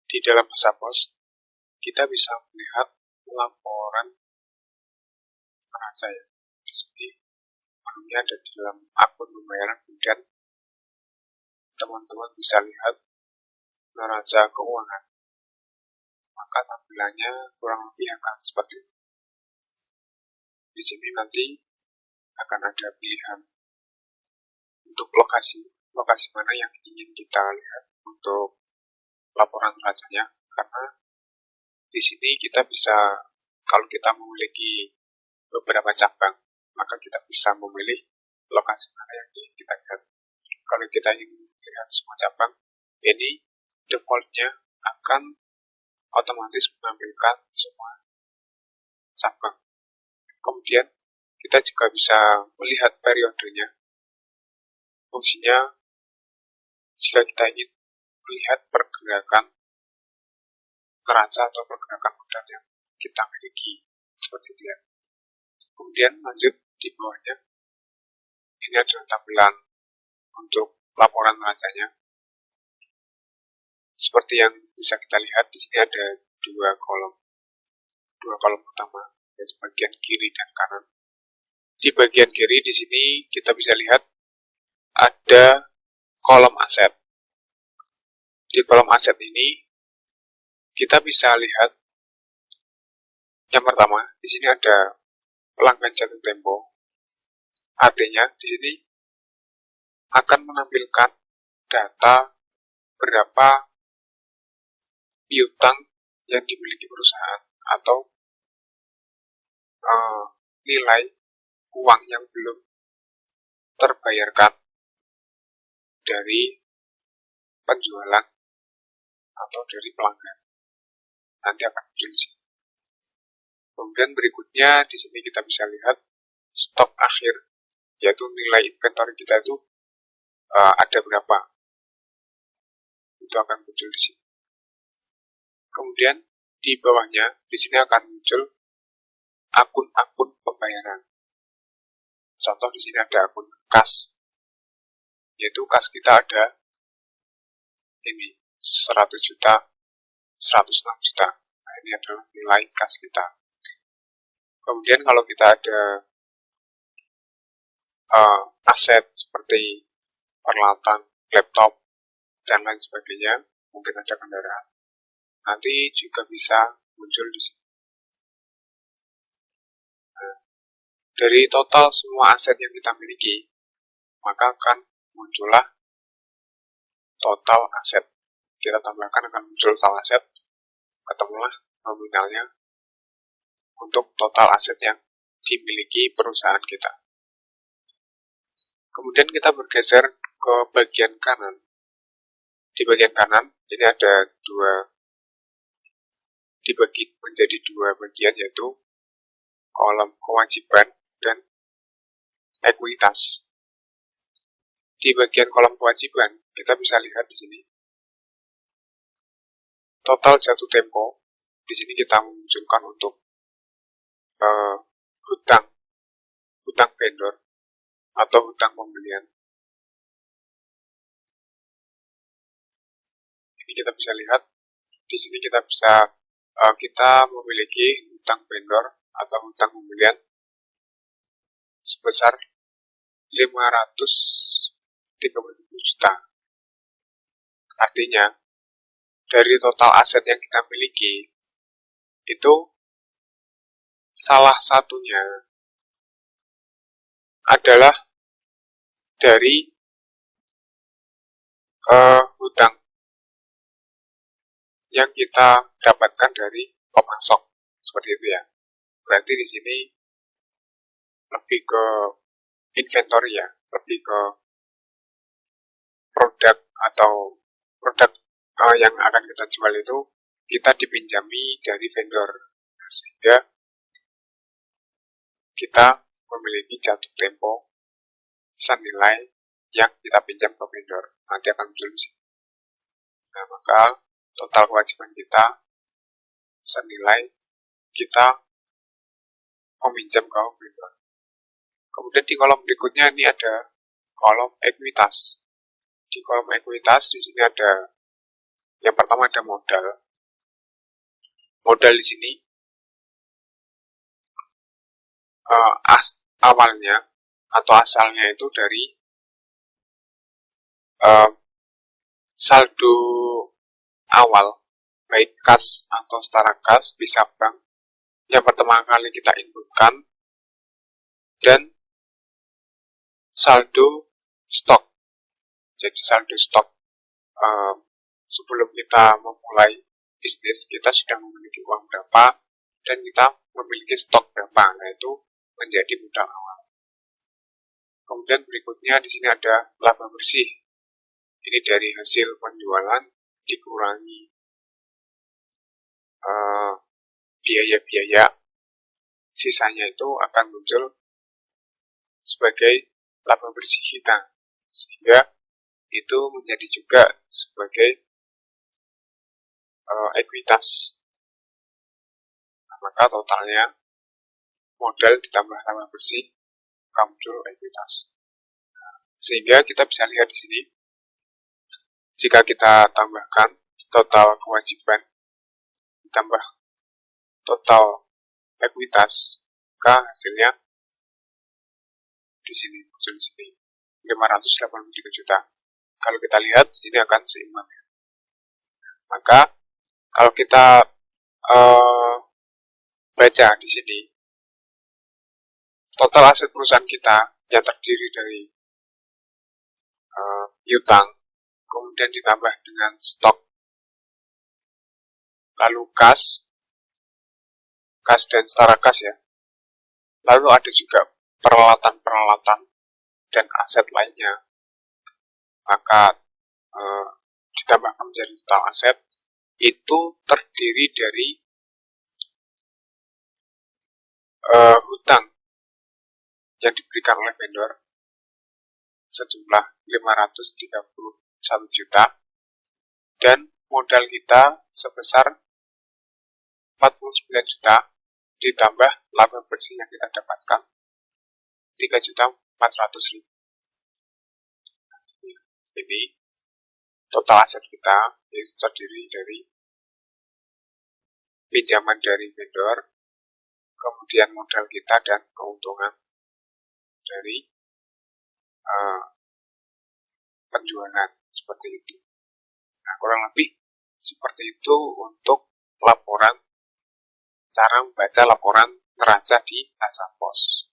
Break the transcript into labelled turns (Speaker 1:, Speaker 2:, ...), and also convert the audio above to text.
Speaker 1: Di dalam Hesapos, kita bisa melihat laporan neraca ya. Di sini menunya ada di dalam akun pembayaran, kemudian teman-teman bisa lihat neraca keuangan. Maka tampilannya kurang lebih akan seperti ini. Di sini nanti akan ada pilihan untuk lokasi mana yang ingin kita lihat untuk laporan neracanya, karena di sini kita bisa, kalau kita memiliki beberapa cabang, maka kita bisa memilih lokasi mana yang ingin kita lihat. Kalau kita ingin melihat semua cabang, ini defaultnya akan otomatis menampilkan semua cabang. Kemudian kita juga bisa melihat periodenya. Fungsinya, jika kita ingin melihat pergerakan neraca atau pergerakan modal yang kita miliki, seperti itu ya. Kemudian lanjut di bawahnya, ini adalah tampilan untuk laporan neracanya. Seperti yang bisa kita lihat, di sini ada dua kolom utama, yaitu bagian kiri dan kanan. Di bagian kiri di sini kita bisa lihat ada kolom aset. Di kolom aset ini kita bisa lihat yang pertama, di sini ada pelanggan jatuh tempo. Artinya di sini akan menampilkan data berapa piutang yang dimiliki perusahaan atau nilai uang yang belum terbayarkan dari penjualan atau dari pelanggan. Nanti akan muncul di sini. Kemudian berikutnya di sini kita bisa lihat stok akhir, yaitu nilai inventory kita itu ada berapa. Itu akan muncul di sini. Kemudian di bawahnya di sini akan muncul akun-akun pembayaran. Contoh di sini ada akun kas, yaitu kas kita ada ini 100 juta, 106 juta. Nah, ini adalah nilai kas kita. Kemudian kalau kita ada aset seperti peralatan, laptop, dan lain sebagainya, mungkin ada kendaraan, nanti juga bisa muncul di sini. Nah, dari total semua aset yang kita miliki, maka akan muncullah total aset. Kita tambahkan akan muncul total aset, ketemulah nominalnya untuk total aset yang dimiliki perusahaan kita. Kemudian kita bergeser ke bagian kanan. Di bagian kanan ini ada dibagi menjadi dua bagian, yaitu kolom kewajiban dan ekuitas. Di bagian kolom kewajiban kita bisa lihat di sini total jatuh tempo. Di sini kita memunculkan untuk hutang vendor atau hutang pembelian. Ini kita bisa lihat di sini kita memiliki hutang vendor atau hutang pembelian sebesar 530 juta. Artinya dari total aset yang kita miliki itu salah satunya adalah dari hutang yang kita dapatkan dari pemasok, seperti itu ya. Berarti di sini lebih ke inventory ya, lebih ke produk yang akan kita jual itu kita dipinjami dari vendor, sehingga kita memiliki jatuh tempo senilai yang kita pinjam ke vendor. Nanti akan muncul di sini. Nah, maka total kewajiban kita senilai kita meminjam ke vendor. Kemudian di kolom berikutnya ini ada kolom ekuitas. Di kolom ekuitas di sini ada Yang pertama ada modal. Modal di sini awalnya atau asalnya itu dari saldo awal, baik kas atau setara kas, bisa bank yang pertama kali kita inputkan, dan saldo stok. Jadi saldo stok sebelum kita memulai bisnis, kita sudah memiliki uang berapa dan kita memiliki stok berapa. Nah, itu menjadi modal awal. Kemudian berikutnya di sini ada laba bersih. Ini dari hasil penjualan dikurangi biaya-biaya, sisanya itu akan muncul sebagai laba bersih kita, sehingga itu menjadi juga sebagai ekuitas. Maka totalnya modal ditambah laba bersih akan muncul ekuitas. Sehingga kita bisa lihat di sini, jika kita tambahkan total kewajiban ditambah total ekuitas, maka hasilnya di sini muncul di sini 583 juta. Kalau kita lihat di sini akan seimbang. Maka kalau kita baca di sini, total aset perusahaan kita yang terdiri dari piutang, kemudian ditambah dengan stok, lalu kas dan setara kas ya. Lalu ada juga peralatan-peralatan dan aset lainnya. Maka ditambahkan menjadi total aset itu terdiri dari hutang yang diberikan oleh vendor sejumlah 531 juta dan modal kita sebesar 49 juta ditambah laba bersih yang kita dapatkan 3.400.000. Ini total aset kita itu terdiri dari pinjaman dari vendor, kemudian modal kita dan keuntungan dari penjualan, seperti itu. Nah, kurang lebih seperti itu untuk laporan, cara membaca laporan neraca di Asapos.